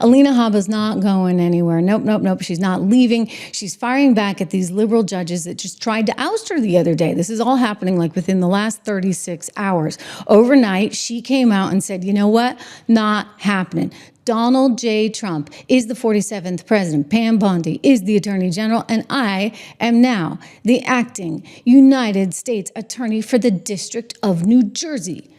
Alina Habba's not going anywhere. Nope, nope, nope. She's not leaving. She's firing back at these liberal judges that just tried to oust her the other day. This is all happening like within the last 36 hours. Overnight, she came out and said, you know what? Not happening. Donald J. Trump is the 47th president. Pam Bondi is the attorney general, and I am now the acting United States attorney for the District of New Jersey.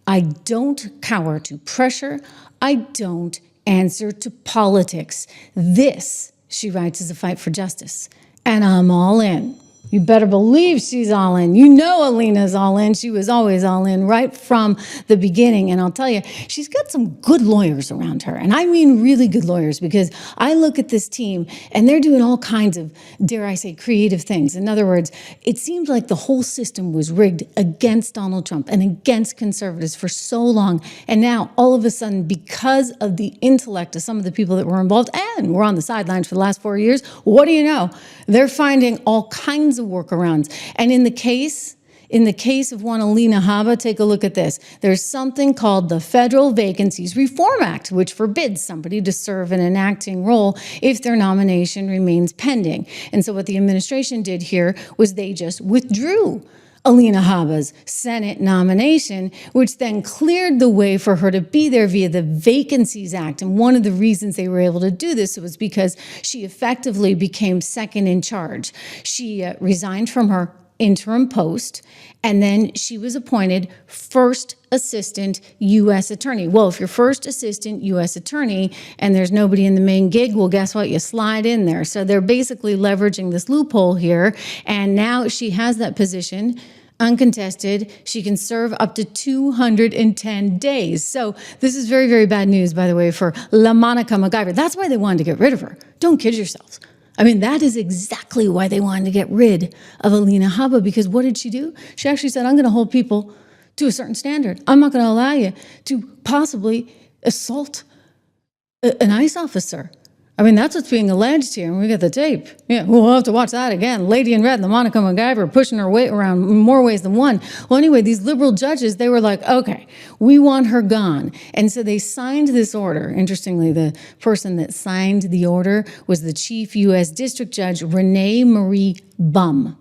I don't cower to pressure. I don't answer to politics. This, she writes, is a fight for justice, and I'm all in. You better believe she's all in. You know Alina's all in. She was always all in right from the beginning. And I'll tell you, she's got some good lawyers around her. And I mean really good lawyers, because I look at this team and they're doing all kinds of, dare I say, creative things. In other words, it seems like the whole system was rigged against Donald Trump and against conservatives for so long. And now all of a sudden, because of the intellect of some of the people that were involved and were on the sidelines for the last 4 years, what do you know? They're finding all kinds of workarounds. And in the case of one Alina Habba, take a look at this. There's something called the Federal Vacancies Reform Act, which forbids somebody to serve in an acting role if their nomination remains pending. And so what the administration did here was they just withdrew Alina Habba's Senate nomination, which then cleared the way for her to be there via the Vacancies Act. And one of the reasons they were able to do this was because she effectively became second in charge. She resigned from her interim post, and then she was appointed first assistant U.S. attorney. Well, if you're first assistant U.S. attorney and there's nobody in the main gig, well, guess what? You slide in there. So they're basically leveraging this loophole here, and now she has that position uncontested. She can serve up to 210 days. So this is very, very bad news, by the way, for LaMonica MacGyver. That's why they wanted to get rid of her. Don't kid yourselves. I mean, that is exactly why they wanted to get rid of Alina Habba, because what did she do? She actually said, I'm going to hold people to a certain standard. I'm not going to allow you to possibly assault an ICE officer. I mean, that's what's being alleged here, and we got the tape. Yeah, we'll have to watch that again. Lady in red, LaMonica MacGyver, pushing her weight around in more ways than one. Well, anyway, these liberal judges, they were like, okay, we want her gone. And so they signed this order. Interestingly, the person that signed the order was the chief U.S. District Judge, Renee Marie Bum.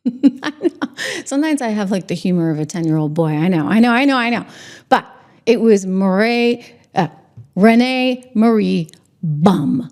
I know. Sometimes I have like the humor of a 10-year-old boy. I know. But it was Renee Marie Bum,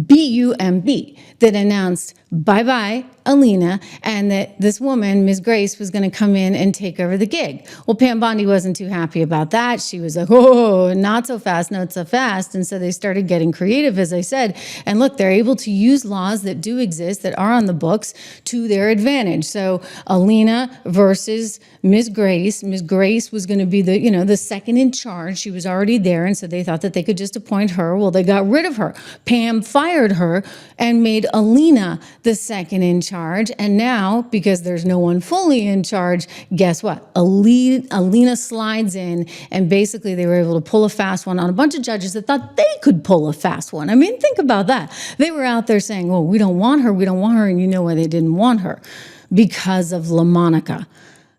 B-U-M-B, that announced bye-bye Alina, and that this woman, Ms. Grace, was going to come in and take over the gig. Well, Pam Bondi wasn't too happy about that. She was like, oh, not so fast, not so fast. And so they started getting creative, as I said. And look, they're able to use laws that do exist, that are on the books, to their advantage. So Alina versus Ms. Grace. Ms. Grace was going to be the second in charge. She was already there, and so they thought that they could just appoint her. Well, they got rid of her. Pam fired her and made Alina the second in charge. And now, because there's no one fully in charge, guess what? Alina slides in, and basically they were able to pull a fast one on a bunch of judges that thought they could pull a fast one. I mean, think about that. They were out there saying, well, we don't want her, and you know why they didn't want her? Because of LaMonica.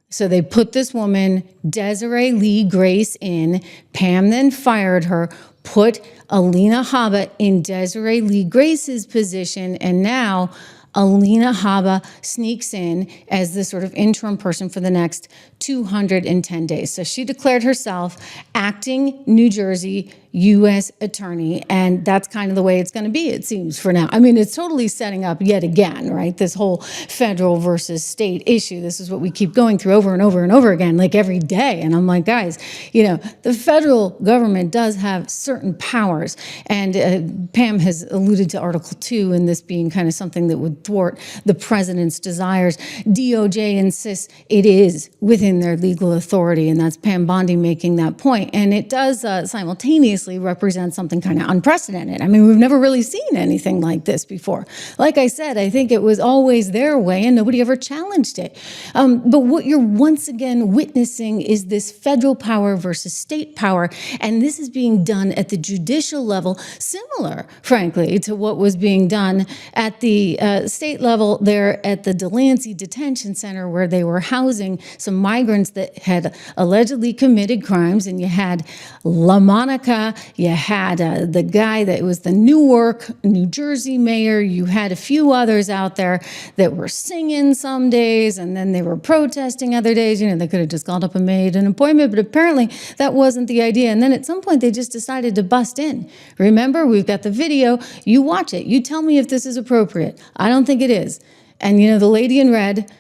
So they put this woman, Desiree Lee Grace, in. Pam then fired her, put Alina Habba in Desiree Lee Grace's position, and now Alina Habba sneaks in as the sort of interim person for the next 210 days. So she declared herself acting New Jersey U.S. attorney, and that's kind of the way it's going to be, it seems, for now. I mean, it's totally setting up yet again, right? This whole federal versus state issue. This is what we keep going through over and over and over again, like every day. And I'm like, guys, the federal government does have certain powers, and Pam has alluded to Article 2 and this being kind of something that would thwart the president's desires. DOJ insists it is within their legal authority, and that's Pam Bondi making that point. And it does simultaneously represent something kind of unprecedented. I mean, we've never really seen anything like this before. Like I said, I think it was always their way and nobody ever challenged it. But what you're once again witnessing is this federal power versus state power. And this is being done at the judicial level, similar, frankly, to what was being done at the state level there at the Delancey Detention Center, where they were housing some migrants that had allegedly committed crimes. And you had LaMonica Habba, you had the guy that was the Newark, New Jersey mayor, you had a few others out there that were singing some days and then they were protesting other days. You know, they could have just gone up and made an appointment, but apparently that wasn't the idea. And then at some point they just decided to bust in. Remember, we've got the video, you watch it, you tell me if this is appropriate. I don't think it is. And you know, the lady in red,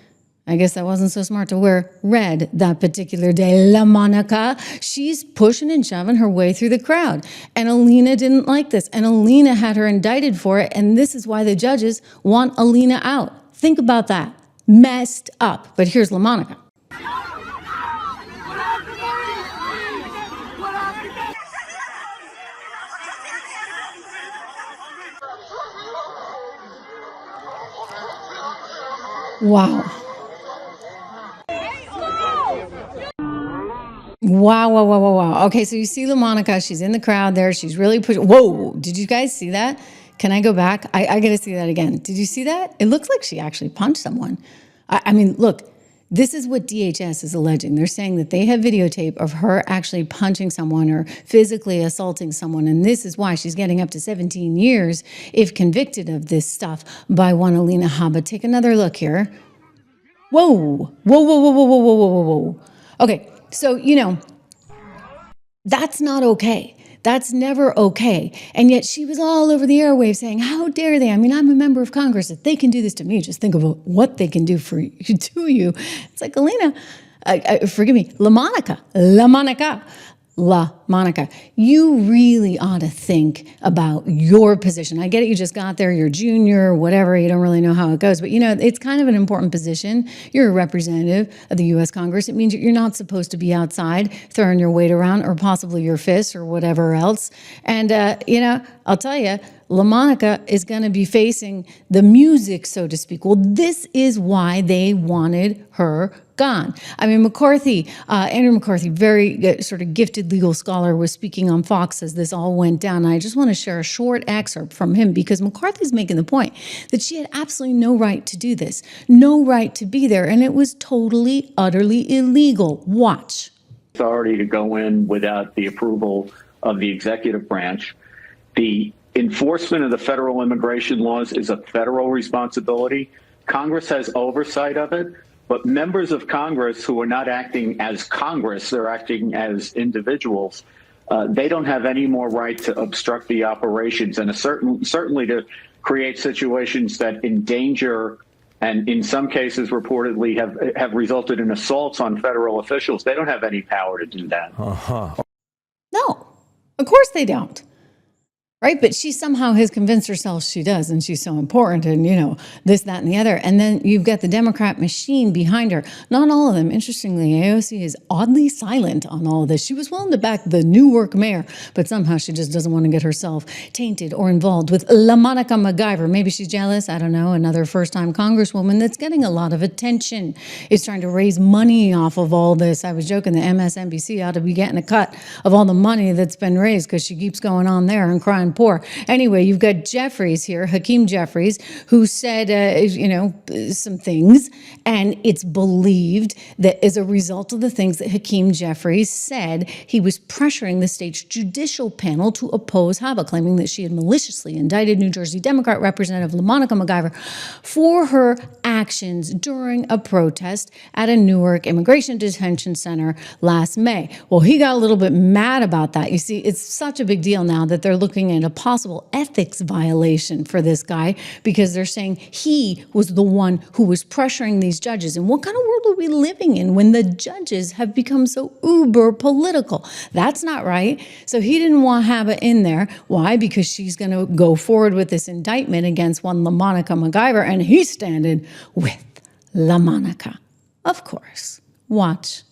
I guess that wasn't so smart to wear red that particular day, La Monica, she's pushing and shoving her way through the crowd. And Alina didn't like this. And Alina had her indicted for it. And this is why the judges want Alina out. Think about that. Messed up. But here's La Monica. Wow. Wow, wow, wow, wow, wow. Okay, so you see La Monica, she's in the crowd there. She's really pushing. Whoa, did you guys see that? Can I go back? I got to see that again. Did you see that? It looks like she actually punched someone. I mean, look, this is what DHS is alleging. They're saying that they have videotape of her actually punching someone or physically assaulting someone. And this is why she's getting up to 17 years if convicted of this stuff by one Alina Habba. Take another look here. Whoa, whoa, whoa, whoa, whoa, whoa, whoa, whoa, whoa. Okay. So, you know, that's not okay. That's never okay. And yet she was all over the airwaves saying, how dare they? I mean, I'm a member of Congress. If they can do this to me, just think of what they can do for you, to you. It's like, Alina, forgive me, La Monica, you really ought to think about your position. I get it, you just got there, you're junior, whatever, you don't really know how it goes, but you know, it's kind of an important position. You're a representative of the U.S. Congress. It means you're not supposed to be outside throwing your weight around or possibly your fists or whatever else. And, you know, I'll tell you, La Monica is going to be facing the music, so to speak. Well, this is why they wanted her gone. I mean, McCarthy, Andrew McCarthy, very sort of gifted legal scholar, was speaking on Fox as this all went down. And I just want to share a short excerpt from him because McCarthy's making the point that she had absolutely no right to do this, no right to be there, and it was totally, utterly illegal. Watch. Authority to go in without the approval of the executive branch. The enforcement of the federal immigration laws is a federal responsibility. Congress has oversight of it, but members of Congress who are not acting as Congress, they're acting as individuals, they don't have any more right to obstruct the operations and certainly to create situations that endanger and in some cases reportedly have resulted in assaults on federal officials. They don't have any power to do that. No, of course they don't. Right? But she somehow has convinced herself she does, and she's so important, and, you know, this, that, and the other. And then you've got the Democrat machine behind her. Not all of them. Interestingly, AOC is oddly silent on all of this. She was willing to back the Newark mayor, but somehow she just doesn't want to get herself tainted or involved with La Monica MacGyver. Maybe she's jealous. I don't know. Another first-time Congresswoman that's getting a lot of attention is trying to raise money off of all this. I was joking that MSNBC ought to be getting a cut of all the money that's been raised because she keeps going on there and crying poor. Anyway, you've got Jeffries here, Hakeem Jeffries, who said, you know, some things, and it's believed that as a result of the things that Hakeem Jeffries said, he was pressuring the state's judicial panel to oppose Habba, claiming that she had maliciously indicted New Jersey Democrat Representative La Monica MacGyver for her actions during a protest at a Newark immigration detention center last May. Well, he got a little bit mad about that. You see, it's such a big deal now that they're looking at a possible ethics violation for this guy because they're saying he was the one who was pressuring these judges. And what kind of world are we living in when the judges have become so uber political? That's not right. So he didn't want Habba in there. Why? Because she's going to go forward with this indictment against one La Monica MacGyver, and he's standing with La Monica. Of course. Watch.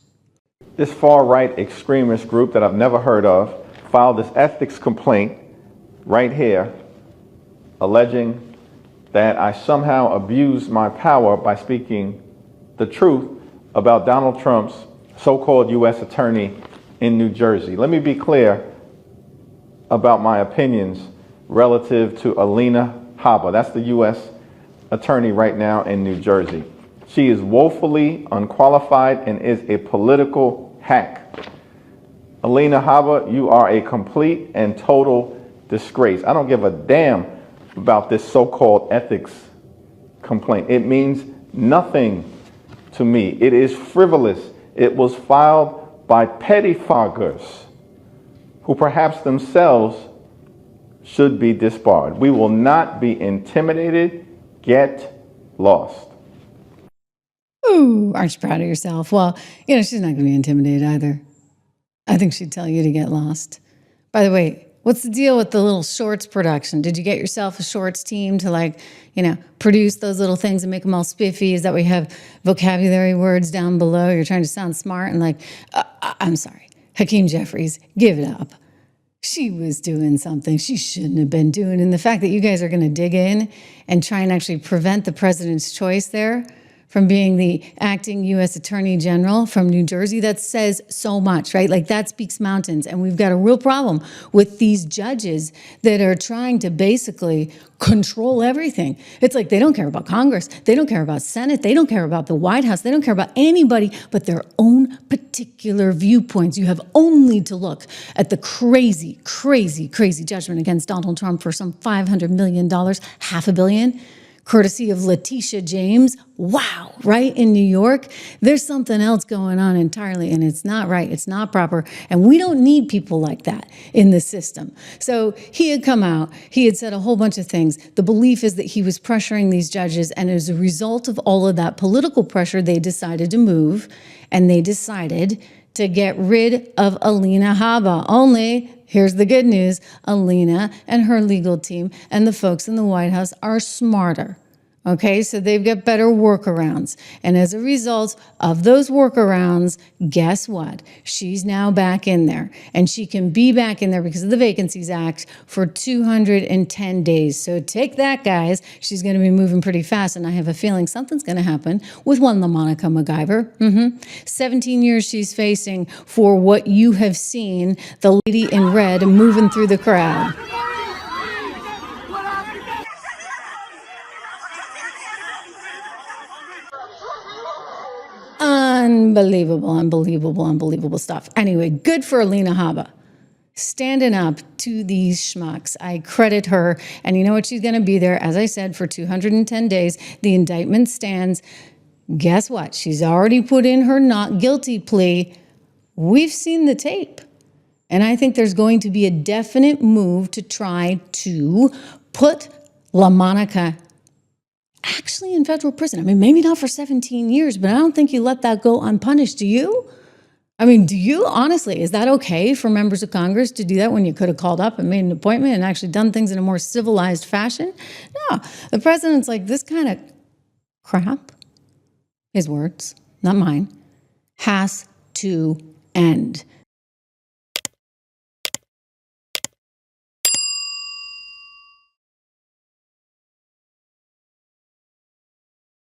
This far-right extremist group that I've never heard of filed this ethics complaint right here, alleging that I somehow abused my power by speaking the truth about Donald Trump's so-called U.S. attorney in New Jersey. Let me be clear about my opinions relative to Alina Habba. That's the U.S. attorney right now in New Jersey. She is woefully unqualified and is a political hack. Alina Habba, you are a complete and total disgrace. I don't give a damn about this so-called ethics complaint. It means nothing to me. It is frivolous. It was filed by pettifoggers who perhaps themselves should be disbarred. We will not be intimidated. Get lost. Ooh, aren't you proud of yourself? Well, you know, she's not going to be intimidated either. I think she'd tell you to get lost. By the way, what's the deal with the little shorts production? Did you get yourself a shorts team to, like, you know, produce those little things and make them all spiffy? Is that we have vocabulary words down below? You're trying to sound smart and like, I'm sorry, Hakeem Jeffries, give it up. She was doing something she shouldn't have been doing. And the fact that you guys are going to dig in and try and actually prevent the president's choice there from being the acting U.S. Attorney General from New Jersey, that says so much, right? Like, that speaks mountains. And we've got a real problem with these judges that are trying to basically control everything. It's like they don't care about Congress. They don't care about Senate. They don't care about the White House. They don't care about anybody but their own particular viewpoints. You have only to look at the crazy, crazy, crazy judgment against Donald Trump for some $500 million, $500 million, courtesy of Letitia James. Wow, right? In New York, there's something else going on entirely, and it's not right. It's not proper. And we don't need people like that in the system. So he had come out. He had said a whole bunch of things. The belief is that he was pressuring these judges, and as a result of all of that political pressure, they decided to move, and they decided to get rid of Alina Habba. Only, here's the good news, Alina and her legal team and the folks in the White House are smarter. Okay, so they've got better workarounds. And as a result of those workarounds, guess what? She's now back in there. And she can be back in there because of the Vacancies Act for 210 days. So take that, guys. She's going to be moving pretty fast. And I have a feeling something's going to happen with one LaMonica MacGyver. 17 years she's facing for what you have seen, the lady in red moving through the crowd. Unbelievable, unbelievable, unbelievable stuff. Anyway, good for Alina Habba. Standing up to these schmucks. I credit her. And you know what? She's going to be there, as I said, for 210 days. The indictment stands. Guess what? She's already put in her not guilty plea. We've seen the tape. And I think there's going to be a definite move to try to put LaMonica actually in federal prison. I mean, maybe not for 17 years, but I don't think you let that go unpunished. Do you? I mean, do you? Honestly, is that okay for members of Congress to do that when you could have called up and made an appointment and actually done things in a more civilized fashion? No, the president's like, this kind of crap, his words, not mine, has to end.